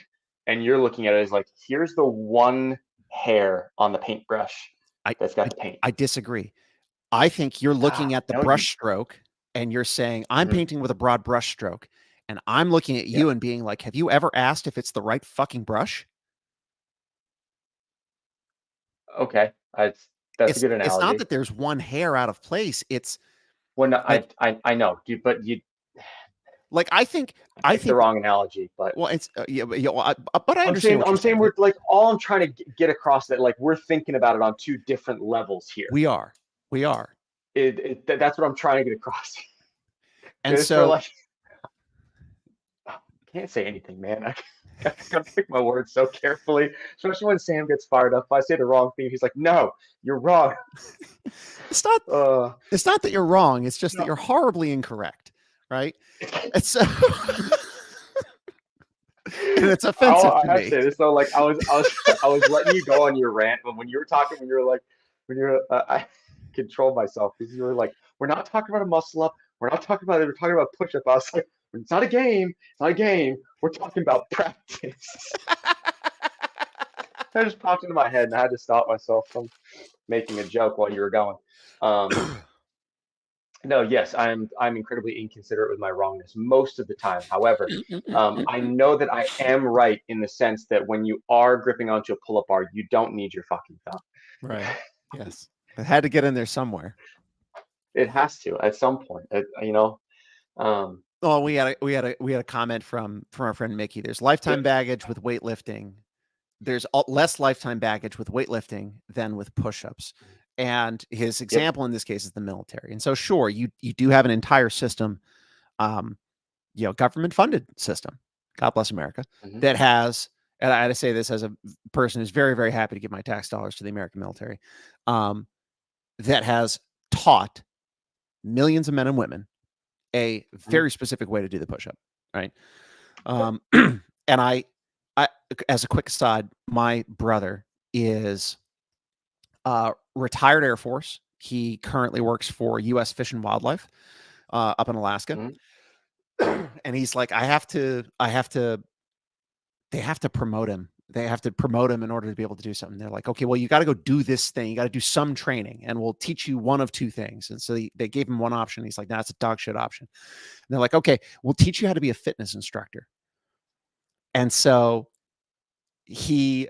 and you're looking at it as like, here's the one hair on the paintbrush I that's got I the paint. I disagree. I think you're looking Ah, at the no, you. brush stroke and you're saying, I'm Mhm. painting with a broad brush stroke. And I'm looking at Yeah. you and being like, have you ever asked if it's the right fucking brush? Okay. That's a good It's not analogy. that there's one hair out of place. It's When like I know, but you like I I picked the think wrong analogy, but well, it's yeah, well, but I understand what I'm you're saying saying. we're like all I'm trying to get across that like we're thinking about it on two different levels here. We are. We are. That's what I'm trying to get across. And Because for so like, I can't say anything, man. I gotta pick my words so carefully, especially when Sam gets fired up. If I say the wrong thing, he's like, "No, you're wrong." it's not Uh, it's not that you're wrong, it's just that no. you're horribly incorrect, right? It's and it's offensive I to have to me. say this though. Like I was letting you go on your rant, but when you were talking, when you were like, when you were, I controlled myself because you were like, "We're not talking about a muscle up. We're not talking about it. We're talking about push up." I was like, It's not a game. It's not a game. We're talking about practice. That just popped into my head, and I had to stop myself from making a joke while you were going. Um, no, yes, I'm incredibly inconsiderate with my wrongness most of the time. However, I know that I am right in the sense that when you are gripping onto a pull-up bar, you don't need your fucking thumb. Right. Yes. It had to get in there somewhere. It has to at some point. Um, Oh, we had a comment from our friend Mickey. There's lifetime baggage with weightlifting. There's less lifetime baggage with weightlifting than with push-ups. And his yep. example in this case is the military. And so sure, you do have an entire system, government funded system. God bless America. Hmm. That has, and I had to say this as a person who's very, very happy to give my tax dollars to the American military, that has taught millions of men and women a very specific way to do the push-up, right? And I, as a quick aside, my brother is retired Air Force. He currently works for U.S. Fish and Wildlife up in Alaska, Hmm. and he's like, I have to. They have to promote him. They have to promote him in order to be able to do something. They're like, okay, well, you got to go do this thing. You got to do some training, and we'll teach you one of two things. And so they gave him one option. He's like, nah, it's a dog shit option. And they're like, okay, we'll teach you how to be a fitness instructor. And so he's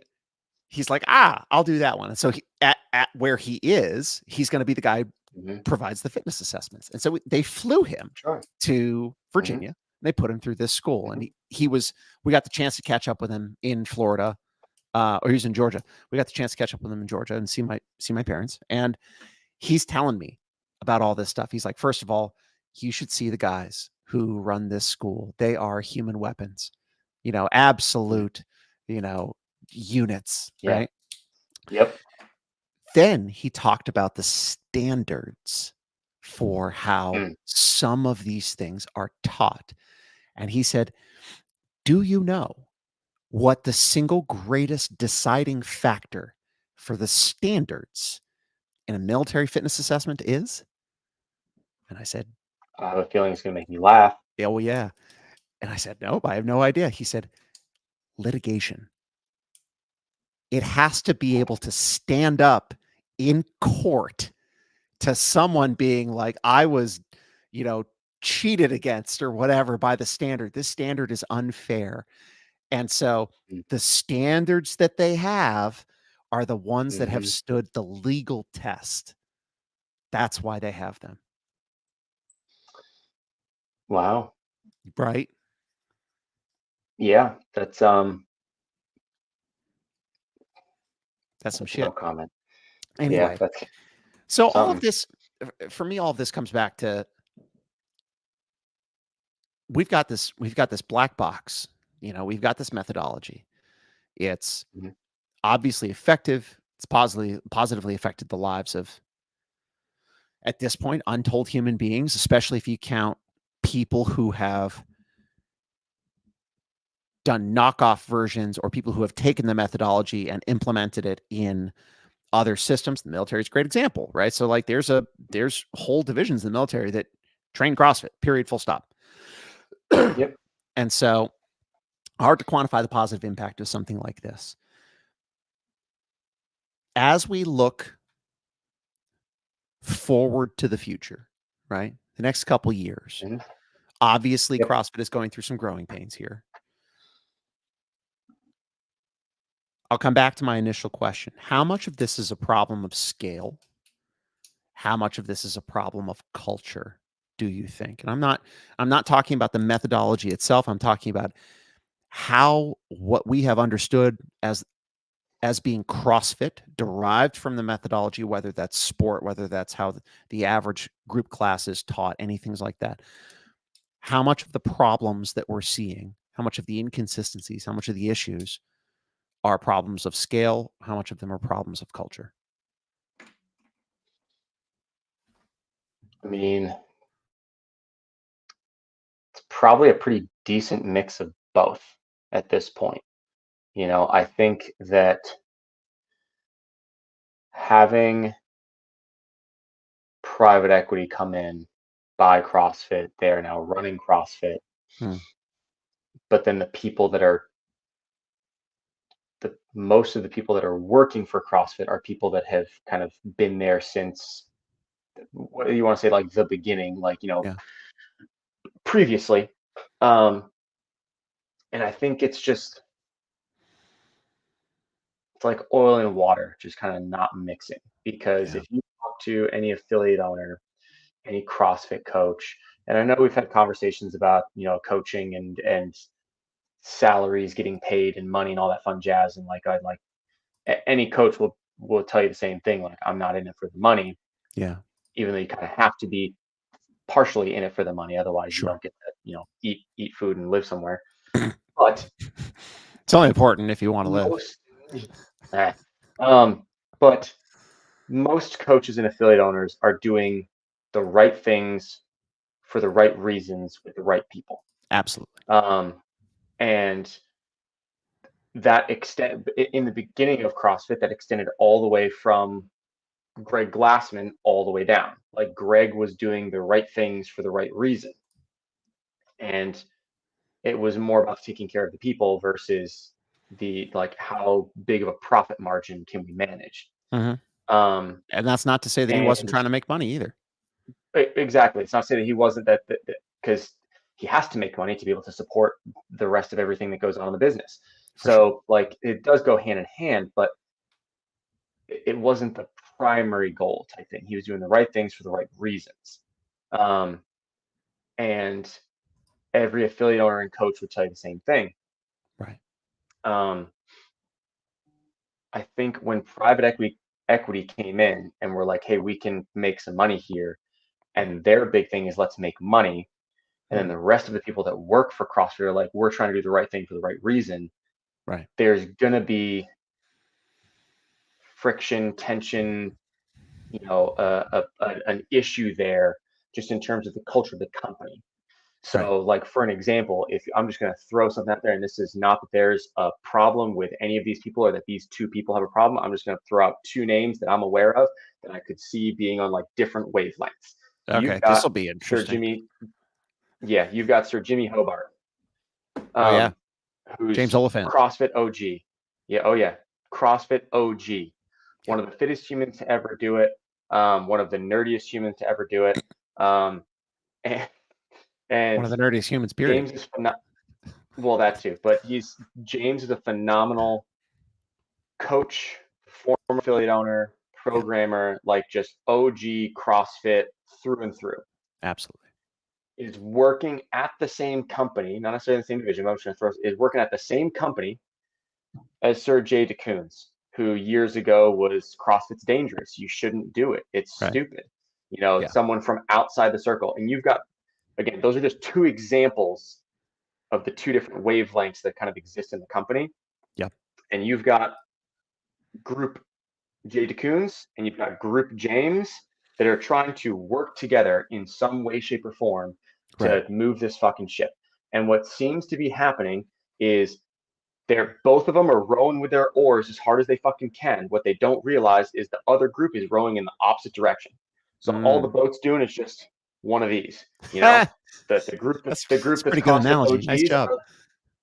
like, I'll do that one. And so at where he is, he's going to be the guy who Hmm. provides the fitness assessments. And so they flew him Sure. to Hmm. Virginia. They put him through this school, and Hmm. we got the chance to catch up with him in Florida, or he was in Georgia. We got the chance to catch up with him in Georgia and see my parents. And he's telling me about all this stuff. He's like, first of all, you should see the guys who run this school. They are human weapons, absolute, units, Yeah. right? Yep. Then he talked about the standards for how Mm. some of these things are taught. And he said, do you know what the single greatest deciding factor for the standards in a military fitness assessment is? And I said, I have a feeling it's gonna make me laugh. yeah, well, yeah. And I said, nope, I have no idea. He said, litigation. It has to be able to stand up in court to someone being like, I was, you know, cheated against or whatever by the standard. This standard is unfair. And so Mm. the standards that they have are the ones that have Mhm. stood the legal test. That's why they have them. Wow. Right? Yeah, That's some that's no shit. comment. Yeah, Anyway, that's so all of something. this, for me, all of this comes back to we've got this black box. We've got this methodology. It's Mhm. obviously effective. It's positively affected the lives of, at this point, untold human beings, especially if you count people who have done knockoff versions or people who have taken the methodology and implemented it in other systems. The military is a great example, right? So like there's whole divisions in the military that train CrossFit, period, full stop. Yep. And so hard to quantify the positive impact of something like this. As we look forward to the future, right? The next couple years, Mhm. obviously Yep. CrossFit is going through some growing pains here. I'll come back to my initial question. How much of this is a problem of scale? How much of this is a problem of culture, do you think? And I'm not talking about the methodology itself. I'm talking about how what we have understood as being CrossFit derived from the methodology, whether that's sport, whether that's how the average group class is taught, anything like that. How much of the problems that we're seeing, how much of the inconsistencies, how much of the issues are problems of scale? How much of them are problems of culture? I mean, it's probably a pretty decent mix of both at this point. I think that having private equity come in, buy CrossFit, they're now running CrossFit. Hmm. But then most of the people that are working for CrossFit are people that have kind of been there since, what do you want to say, like the beginning, like, Yeah. previously. Um, and I think it's like oil and water, just kind of not mixing. Because Yeah. if you talk to any affiliate owner, any CrossFit coach, and I know we've had conversations about, coaching and salaries, getting paid and money and all that fun jazz. And like, any coach will tell you the same thing. Like, I'm not in it for the money, Yeah. even though you kind of have to be partially in it for the money. Otherwise you Sure. don't get to, eat food and live somewhere. But It's only important if you want to live. most, eh, um, but most coaches and affiliate owners are doing the right things for the right reasons with the right people. Absolutely. Um, and that extent in the beginning of CrossFit, that extended all the way from Greg Glassman all the way down. Like, Greg was doing the right things for the right reason. And it was more about taking care of the people versus the, like, how big of a profit margin can we manage. Mhm. Um, And that's not to say that he wasn't and trying to make money either. exactly, it's not saying that he wasn't, that because he has to make money to be able to support the rest of everything that goes on in the business. For sure. So, like, it does go hand in hand, but it wasn't the primary goal type thing. He was doing the right things for the right reasons. Um, and every affiliate owner and coach would tell you the same thing. Right. Um, I think when private equity came in and we're like, hey, we can make some money here, and their big thing is let's make money. And then Hmm. the rest of the people that work for CrossFit are like, we're trying to do the right thing for the right reason. Right. There's gonna be friction, tension, an issue there, just in terms of the culture of the company. Right. So, like, for an example, if I'm just going to throw something out there, and this is not that there's a problem with any of these people or that these two people have a problem, I'm just going to throw out two names that I'm aware of that I could see being on, like, different wavelengths. You've Okay. This got will be Sir interesting. Jimmy, yeah, you've got Sir Jimmy Hobart, Oh yeah. um, James who's Oliphant. CrossFit OG. Yeah, oh yeah, CrossFit OG, Yeah. one of the fittest humans to ever do it, one of the nerdiest humans to ever do it, um, and, One and of the nerdiest humans, period. James is well, that too, but James is a phenomenal coach, former affiliate owner, Yeah. programmer, like, just OG CrossFit through and through. Absolutely. Is working at the same company, not necessarily the same division, but I'm just going to throw, is working at the same company as Sir Jay DeCoons, who years ago was CrossFit's dangerous. You shouldn't do it. It's Right. stupid. Yeah. Someone from outside the circle. And you've got, again, those are just two examples of the two different wavelengths that kind of exist in the company. Yeah. And you've got group Jay DeCoons and you've got group James that are trying to work together in some way, shape, or form Right. to move this fucking ship. And what seems to be happening is both of them are rowing with their oars as hard as they fucking can. What they don't realize is the other group is rowing in the opposite direction. So all the Mm. boat's doing is just one of these, you know. The That's group a that's pretty good CrossFit analogy. Nice OGs job. are,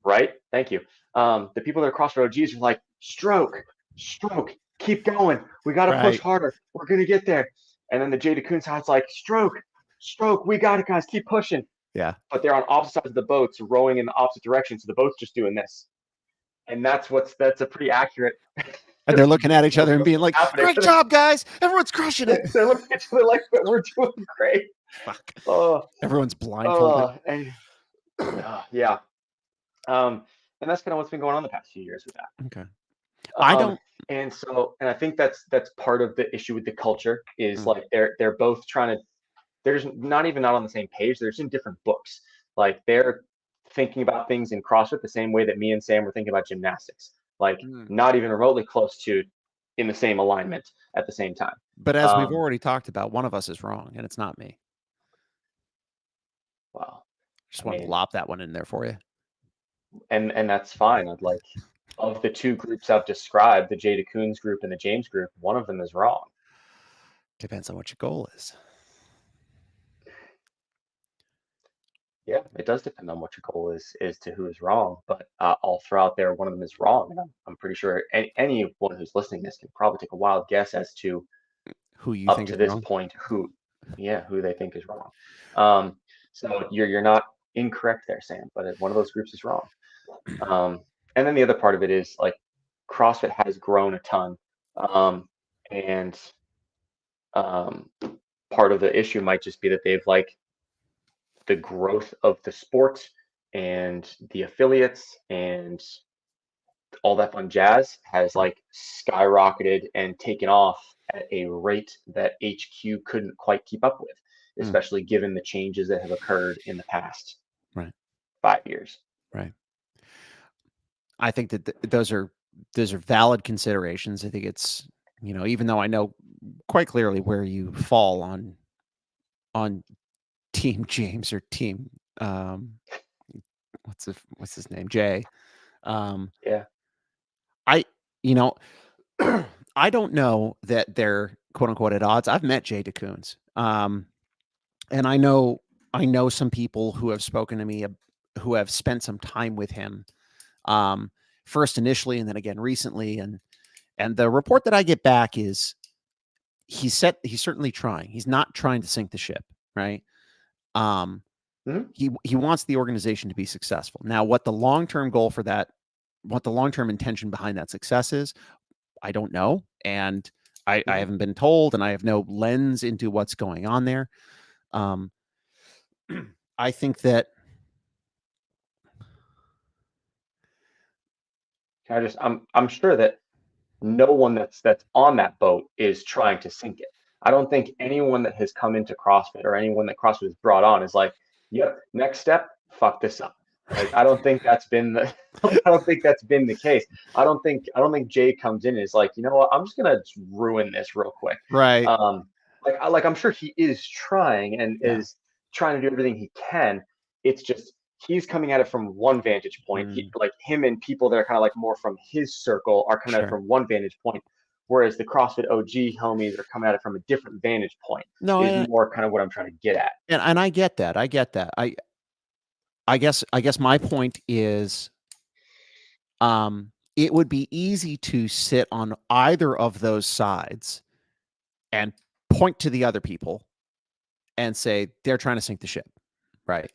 right. Thank you. The people that are CrossFit OGs are like, stroke, stroke, keep going. We got to push Right. harder. We're gonna get there. And then the Jada Coon side's like, stroke, stroke, we got it, guys. Keep pushing. Yeah. But they're on opposite sides of the boats, rowing in the opposite direction. So the boat's just doing this, and that's a pretty accurate And they're looking at each visual other and of being what's like, happening. "Great job, guys! Everyone's crushing it." They're looking at each other like, but we're doing great. Fuck. Oh, Everyone's blindfolded. and yeah. Um, and that's kind of what's been going on the past few years with that. Okay. I don't. And I think that's part of the issue with the culture is, Mm. like, they're both trying to, there's not even not on the same page. They're just in different books. Like, they're thinking about things in CrossFit the same way that me and Sam were thinking about gymnastics. Like, Mm. not even remotely close to in the same alignment at the same time. But as we've Um, already talked about, one of us is wrong, and it's not me. well, Just I wanted to mean, lop that one in there for you. and that's fine. I'd like, of the two groups I've described, the Jada Coons group and the James group, one of them is wrong. Depends on what your goal is. Yeah, it does depend on what your goal is to who is wrong. But I'll throw out there one of them is wrong, and I'm pretty sure anyone who's listening to this can probably take a wild guess as to Who you up think to is this wrong? point who they think is wrong. Um, so you're not incorrect there, Sam, but one of those groups is wrong. And then the other part of it is like CrossFit has grown a ton, and um, part of the issue might just be that they've like the growth of the sport and the affiliates and all that fun jazz has Right. like skyrocketed and taken off at a rate that HQ couldn't quite keep up with, Mm, especially given the changes that have occurred in the past right. 5 years. Right. I think that those are valid considerations. I think it's, even though I know quite clearly where you fall on Team James or Team um what's his name? Jay. Um Yeah. I you know I don't know that they're quote unquote at odds. I've met Jay DeCoons. And I know some people who have spoken to me who have spent some time with him. Um First initially and then again recently, and the report that I get back is he's certainly trying. He's not trying to sink the ship, right? Um Mhm. he wants the organization to be successful. Now, what the long-term intention behind that success is, I don't know. And I Mhm. haven't been told, and I have no lens into what's going on there. Um, I think that I'm sure that no one that's on that boat is trying to sink it. I don't think anyone that has come into CrossFit or anyone that CrossFit has brought on is like, yep, next step, fuck this up. Like I don't think that's been the I don't think that's been the case. I don't think Jay comes in and is like, you know what, I'm just gonna ruin this real quick. right. Um, like I'm sure he is trying and Yeah. is trying to do everything he can. It's just he's coming at it from one vantage point. Mm, Like him and people that are kind of like more from his circle are coming at it sure. from one vantage point, whereas the CrossFit OG homies are coming at it from a different vantage point. No, Is more kind of what I'm trying to get at. and I get that. I get that. I guess my point is, it would be easy to sit on either of those sides and point to the other people and say they're trying to sink the ship, right?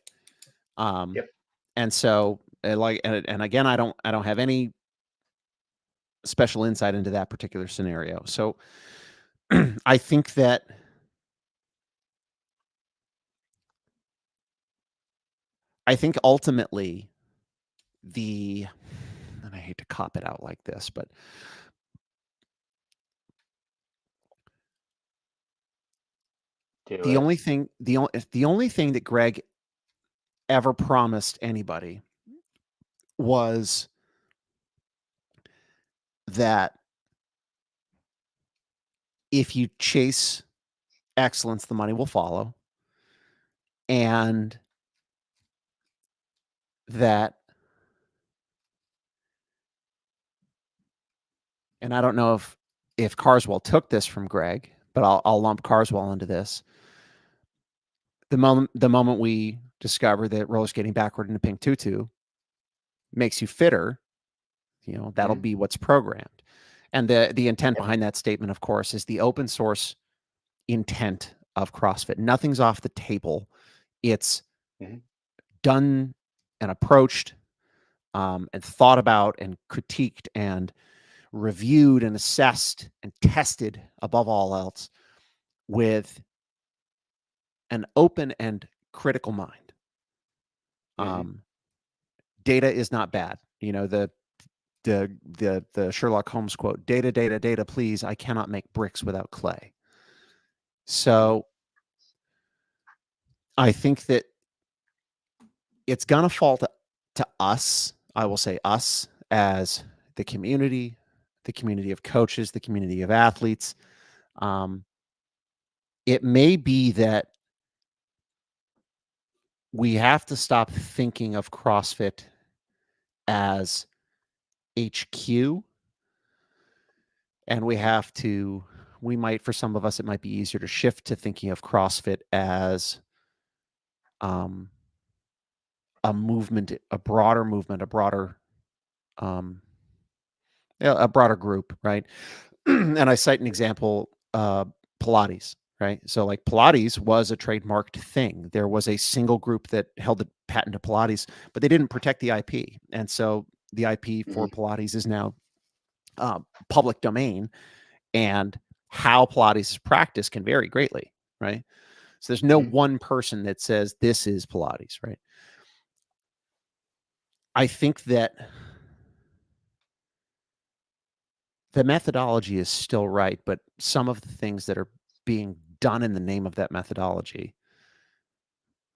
Um, Yep. and so, and again, I don't have any special insight into that particular scenario. So, I think that ultimately the and I hate to cop it out like this, but Do the it. only thing the only thing that Greg ever promised anybody was that if you chase excellence, the money will follow, and that, and I don't know if Carswell took this from Greg, but I'll lump Carswell into this. The moment we discover that roller skating backward in a pink tutu makes you fitter, that'll Mm-hmm. be what's programmed. And the intent Yep. behind that statement, of course, is the open source intent of CrossFit. Nothing's off the table. It's Mm-hmm. done and approached, and thought about and critiqued and reviewed and assessed and tested above all else with an open and critical mind. Mm-hmm. Um, Data is not bad. The Sherlock Holmes quote: "Data, data, data, please. I cannot make bricks without clay." Mm-hmm. So I think that it's gonna fall to us. I will say us as the community of coaches, the community of athletes. Um, it may be that we have to stop thinking of CrossFit as HQ, and we might, for some of us, it might be easier to shift to thinking of CrossFit as, um, a movement, a broader movement, a broader a broader group, right? And I cite an example, Pilates, right? So like Pilates was a trademarked thing. There was a single group that held the patent to Pilates, but they didn't protect the IP. And so the IP for Mhm. Pilates is now public domain, and how Pilates is practiced can vary greatly, right? So there's no Mhm. one person that says this is Pilates, right? I think that the methodology is still right, but some of the things that are being done in the name of that methodology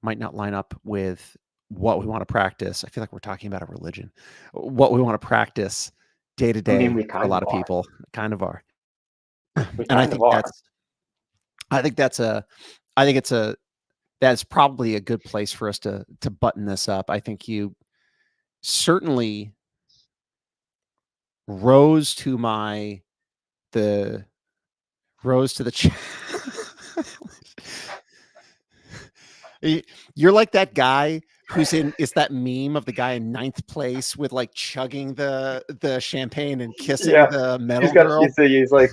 might not line up with what we want to practice. I feel like we're talking about a religion. What we want to practice day to I mean, day we for a kind lot of of are. people, kind of are. We And kind of are. I think that's a I think it's a that's probably a good place for us to button this up. I think you certainly rose to my the rose to the You're like that guy who's in is that meme of the guy in ninth place with like chugging the champagne and kissing Yeah, the he's metal got. You girl. see, he's like,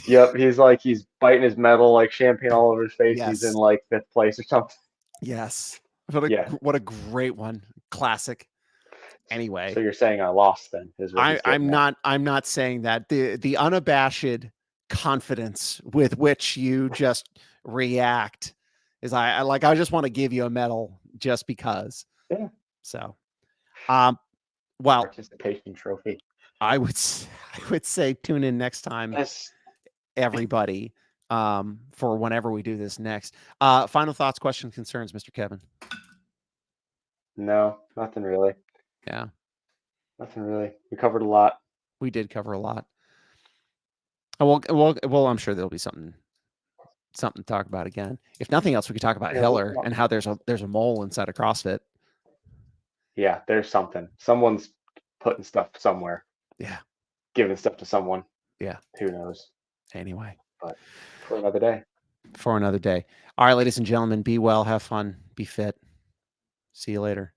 yep. He's like, he's biting his metal, like champagne all over his face. He's in Yes. like fifth place or something. Yes. Yeah. What a great one. Classic. So Anyway, you're saying I lost then, is what he's getting at. I'm not saying that. The unabashed confidence with which you just react is I just want to give you a medal just because. Yeah. So, um well, Participation trophy. I would say tune in next time, Yes. everybody, for whenever we do this next. Final thoughts, questions, concerns, Mr. Kevin. No, nothing really. Yeah, Nothing really. We covered a lot. we did cover a lot. Well, I'm sure there'll be something to talk about again. If nothing else, we could talk about Yeah. Hiller and how there's a mole inside of CrossFit. Yeah. There's something. Someone's putting stuff somewhere, Yeah, giving stuff to someone. yeah. Who knows? Anyway, But for another day. for another day. All right, ladies and gentlemen, be well, have fun, be fit. See you later.